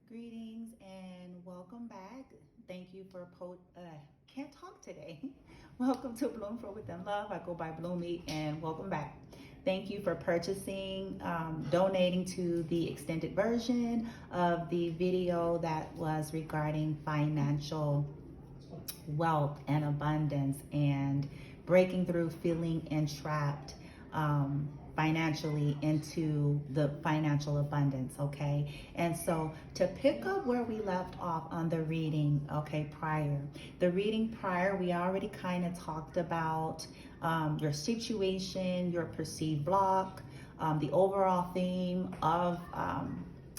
Greetings and welcome back. Thank you for can't talk today. Welcome to Bloom for Within Love. I go by Bloomy and welcome back. Thank you for purchasing, donating to the extended version of the video that was regarding financial wealth and abundance and breaking through feeling entrapped financially into the financial abundance. Okay, and so to pick up where we left off on the reading, okay, the reading prior, we already kind of talked about your situation, your perceived block, the overall theme of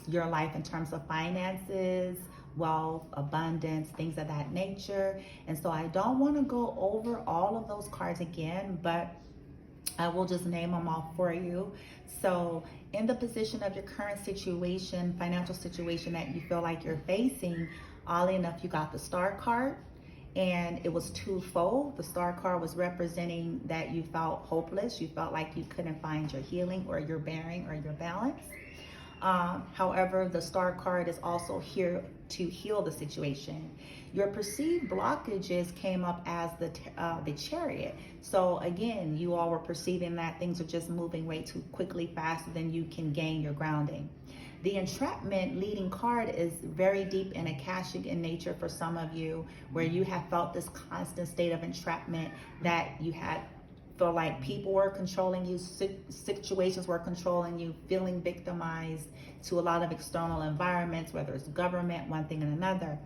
your life in terms of finances, wealth, abundance, things of that nature. And so I don't want to go over all of those cards again, but I will just name them off for you. So in the position of your current situation, financial situation that you feel like you're facing, oddly enough, you got the Star card, and it was twofold. The Star card was representing that you felt hopeless. You felt like you couldn't find your healing or your bearing or your balance. However, the Star card is also here to heal the situation. Your perceived blockages came up as the Chariot. So again, you all were perceiving that things are just moving way too quickly, faster than you can gain your grounding. The Entrapment leading card is very deep and akashic in nature for some of you, where you have felt this constant state of entrapment, that you had feel like people were controlling you, situations were controlling you, feeling victimized to a lot of external environments, whether it's government, one thing and another.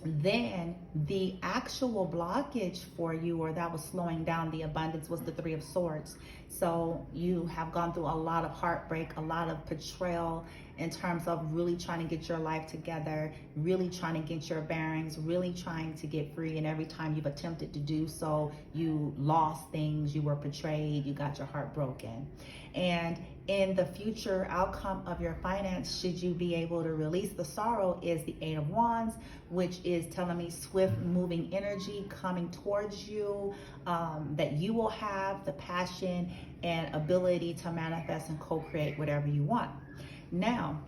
Then the actual blockage for you, or that was slowing down the abundance, was the Three of Swords. So you have gone through a lot of heartbreak, a lot of betrayal in terms of really trying to get your life together, really trying to get your bearings, really trying to get free. And every time you've attempted to do so, you lost things, you were betrayed, you got your heart broken. And in the future outcome of your finance, should you be able to release the sorrow, is the Eight of Wands, which is telling me swift moving energy coming towards you, that you will have the passion and ability to manifest and co-create whatever you want. Now,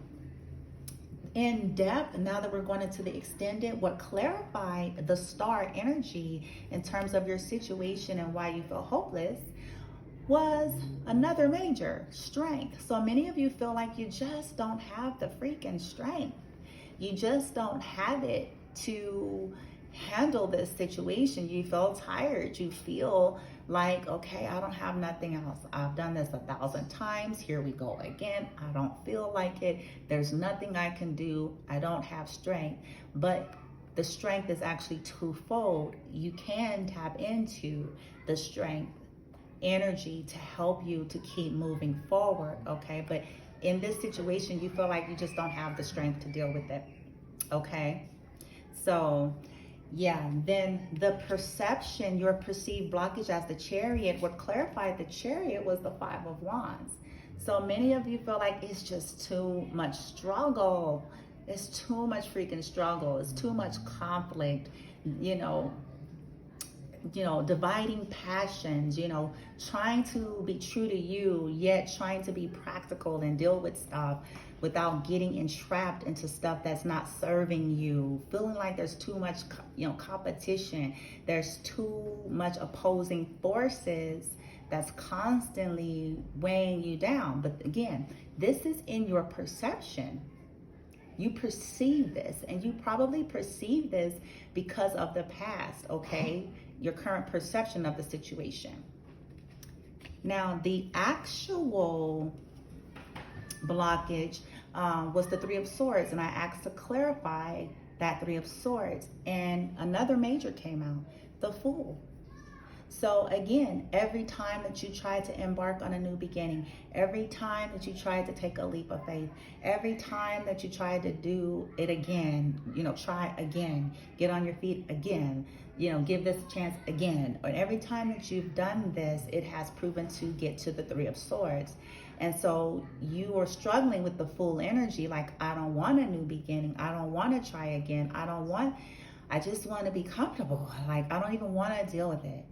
in depth, now that we're going into the extended, what clarified the Star energy in terms of your situation and why you feel hopeless was another major, strength. So many of you feel like you just don't have the freaking strength. You just don't have it to handle this situation. You feel tired. You feel like, okay, I don't have nothing else. I've done this 1,000 times. Here we go again. I don't feel like it. There's nothing I can do. I don't have strength. But the strength is actually twofold. You can tap into the strength energy to help you to keep moving forward, okay? But in this situation, you feel like you just don't have the strength to deal with it, okay? So yeah, then the perception, your perceived blockage as the Chariot, what clarified the Chariot was the Five of Wands. So many of you feel like it's just too much struggle. It's too much freaking struggle. It's too much conflict, dividing passions, trying to be true to you, yet trying to be practical and deal with stuff without getting entrapped into stuff that's not serving you, feeling like there's too much, competition, there's too much opposing forces that's constantly weighing you down. But again, this is in your perception. You perceive this, and you probably perceive this because of the past, okay? Your current perception of the situation. Now, the actual blockage was the Three of Swords, and I asked to clarify that Three of Swords, and another major came out, the Fool. So again, every time that you try to embark on a new beginning, every time that you try to take a leap of faith, every time that you try to do it again, try again, get on your feet again, give this a chance again. And every time that you've done this, it has proven to get to the Three of Swords. And so you are struggling with the Fool energy, like, I don't want a new beginning. I don't want to try again. I just want to be comfortable. Like, I don't even want to deal with it.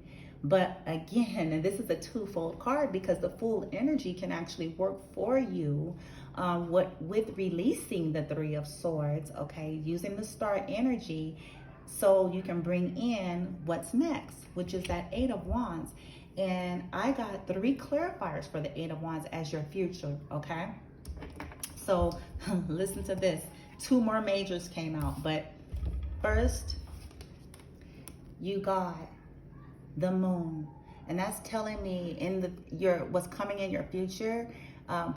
But again, and this is a twofold card, because the Fool energy can actually work for you with releasing the Three of Swords, okay, using the star energy, so you can bring in what's next, which is that Eight of Wands. And I got 3 clarifiers for the Eight of Wands as your future, okay? So listen to this. 2 more majors came out, but first you got the Moon, and that's telling me what's coming in your future.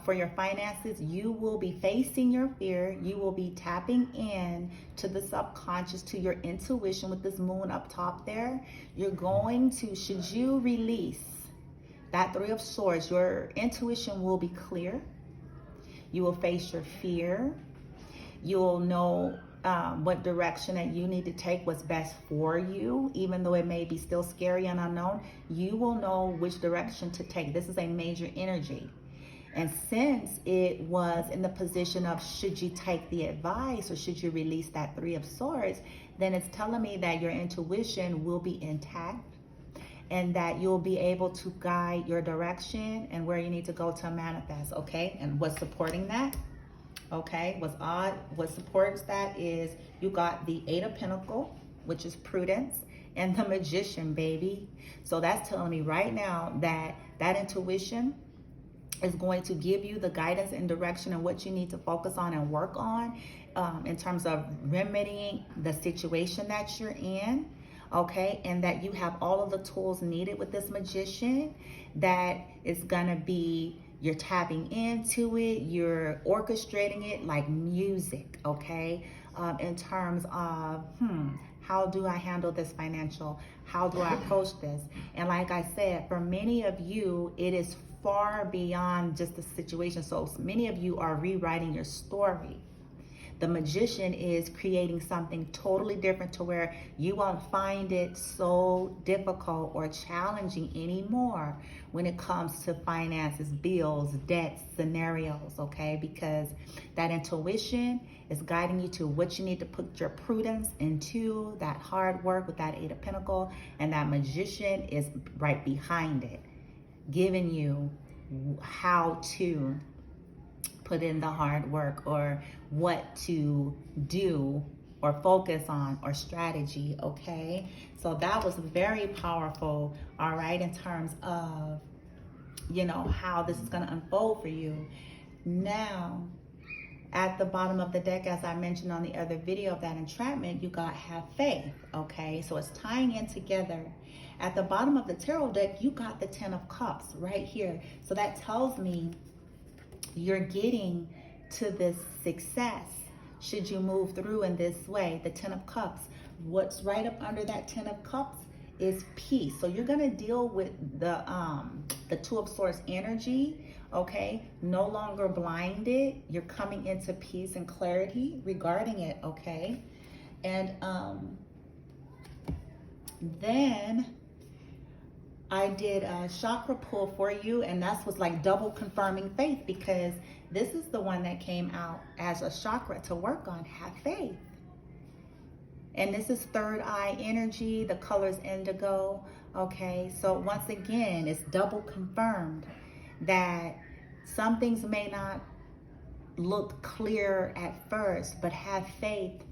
For your finances, you will be facing your fear. You will be tapping in to the subconscious, to your intuition with this Moon up top there. You're going to, should you release that Three of Swords, your intuition will be clear. You will face your fear. You'll know what direction that you need to take, what's best for you, even though it may be still scary and unknown. You will know which direction to take. This is a major energy. And since it was in the position of should you take the advice or should you release that Three of Swords, then it's telling me that your intuition will be intact and that you'll be able to guide your direction and where you need to go to manifest, okay? And what's supporting that, okay, what supports that is you got the Eight of Pentacles, which is prudence, and the Magician, baby. So that's telling me right now that that intuition is going to give you the guidance and direction and what you need to focus on and work on in terms of remedying the situation that you're in, okay? And that you have all of the tools needed with this Magician, that is gonna be, you're tapping into it, you're orchestrating it like music, okay? In terms of, how do I handle this financial? How do I approach this? And like I said, for many of you, it is far beyond just the situation. So many of you are rewriting your story. The Magician is creating something totally different to where you won't find it so difficult or challenging anymore when it comes to finances, bills, debts, scenarios, okay? Because that intuition is guiding you to what you need to put your prudence into, that hard work with that Eight of Pentacles, and that Magician is right behind it, giving you how to put in the hard work or what to do or focus on or strategy, okay? So that was very powerful, all right, in terms of, you know, how this is going to unfold for you. Now, at the bottom of the deck, as I mentioned on the other video of that entrapment, you got have faith, okay? So it's tying in together. At the bottom of the tarot deck, you got the Ten of Cups right here. So that tells me you're getting to this success should you move through in this way. The Ten of Cups. What's right up under that Ten of Cups is peace. So you're going to deal with the Two of Swords energy, okay? No longer blinded. You're coming into peace and clarity regarding it, okay? And then I did a chakra pull for you, and that's was like double confirming faith, because this is the one that came out as a chakra to work on. Have faith. And this is third eye energy. The color is indigo, okay? So once again, it's double confirmed that some things may not look clear at first, but have faith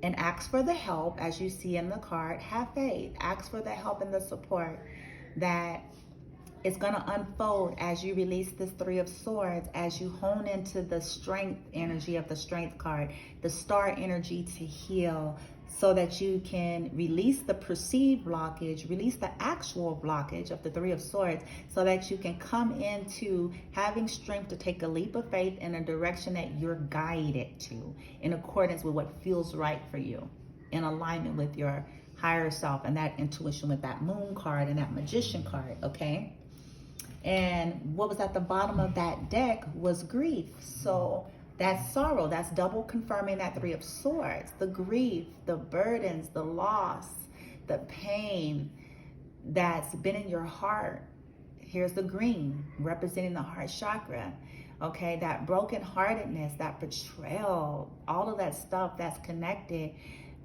and ask for the help, as you see in the card. Have faith, ask for the help and the support that it's going to unfold as you release this Three of Swords, as you hone into the strength energy of the Strength card, the star energy to heal, so that you can release the perceived blockage, release the actual blockage of the Three of Swords, so that you can come into having strength to take a leap of faith in a direction that you're guided to, in accordance with what feels right for you, in alignment with your higher self and that intuition with that Moon card and that Magician card, okay? And what was at the bottom of that deck was grief. So that's sorrow. That's double confirming that Three of Swords. The grief, the burdens, the loss, the pain that's been in your heart. Here's the green, representing the heart chakra. Okay, that brokenheartedness, that betrayal, all of that stuff that's connected,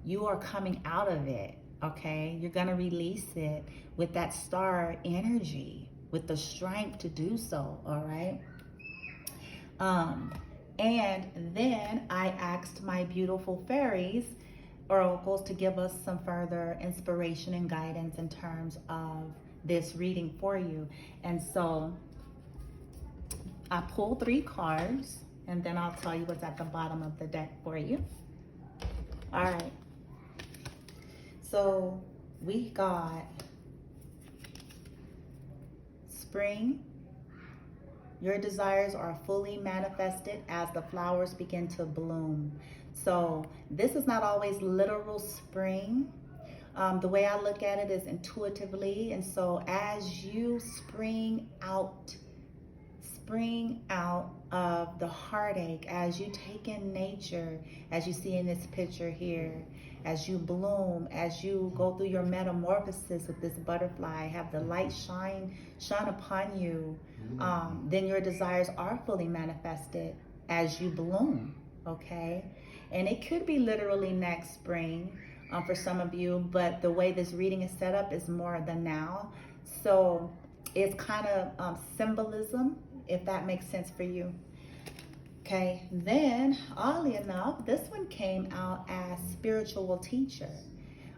you are coming out of it, okay? You're gonna release it with that star energy, with the strength to do so, all right? And then I asked my beautiful fairies, oracles, to give us some further inspiration and guidance in terms of this reading for you. And so I pulled 3 cards, and then I'll tell you what's at the bottom of the deck for you. All right. So we got spring. Your desires are fully manifested as the flowers begin to bloom. So this is not always literal spring. The way I look at it is intuitively. And so as you spring out of the heartache, as you take in nature, as you see in this picture here, as you bloom, as you go through your metamorphosis with this butterfly, have the light shine upon you, then your desires are fully manifested as you bloom, okay? And it could be literally next spring for some of you, but the way this reading is set up is more the now. So it's kind of symbolism, if that makes sense for you. Okay, then oddly enough, this one came out as spiritual teacher.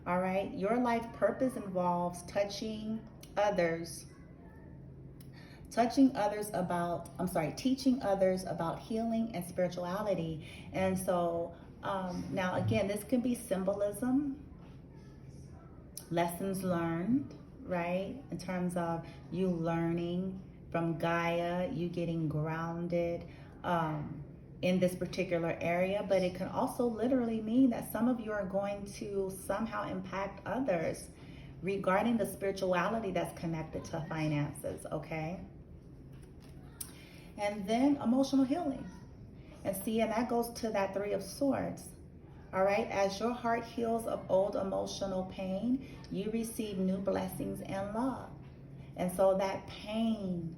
All right, your life purpose involves teaching others about healing and spirituality. And so now again, this can be symbolism, lessons learned, right? In terms of you learning from Gaia, you getting grounded in this particular area, but it can also literally mean that some of you are going to somehow impact others regarding the spirituality that's connected to finances, okay? And then emotional healing. And see, and that goes to that 3 of Swords. All right, as your heart heals of old emotional pain, you receive new blessings and love. And so that pain,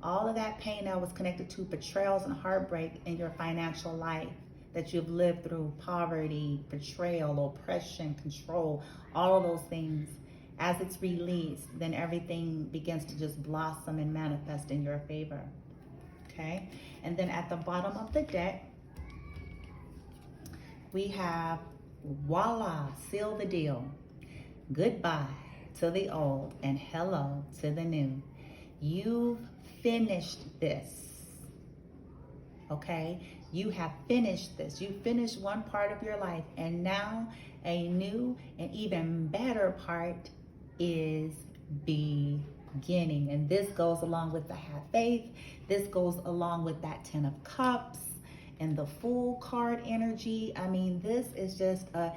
all of that pain that was connected to betrayals and heartbreak in your financial life that you've lived through, poverty, betrayal, oppression, control, all of those things, as it's released, then everything begins to just blossom and manifest in your favor. Okay, and then at the bottom of the deck, we have, voila, seal the deal. Goodbye to the old and hello to the new. You've finished this, okay? You have finished this. You finished one part of your life, and now a new and even better part is beginning. And this goes along with the have faith. This goes along with that 10 of Cups and the Fool card energy. I mean, this is just a,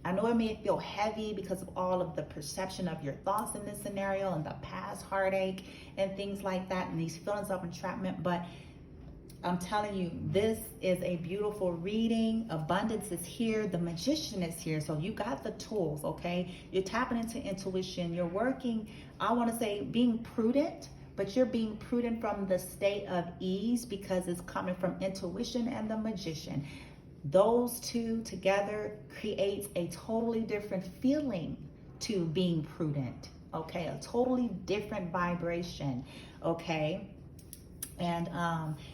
I know it may feel heavy because of all of the perception of your thoughts in this scenario and the past heartache and things like that and these feelings of entrapment, but I'm telling you, this is a beautiful reading. Abundance is here. The Magician is here. So you got the tools, okay? You're tapping into intuition. You're working, I want to say, being prudent, but you're being prudent from the state of ease because it's coming from intuition and the Magician. Those two together creates a totally different feeling to being prudent, okay? A totally different vibration, okay? And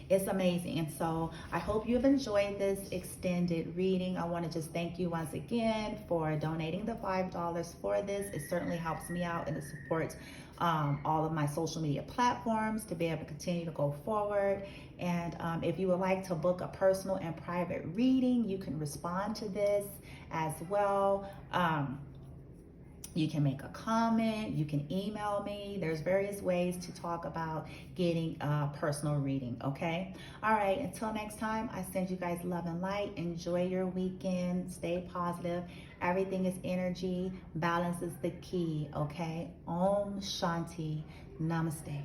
it's amazing. And so I hope you've enjoyed this extended reading. I want to just thank you once again for donating the $5 for this. It certainly helps me out and it supports all of my social media platforms to be able to continue to go forward. And if you would like to book a personal and private reading, you can respond to this as well. You can make a comment, you can email me. There's various ways to talk about getting a personal reading, okay? All right, until next time, I send you guys love and light. Enjoy your weekend, stay positive. Everything is energy, balance is the key, okay? Om Shanti, Namaste.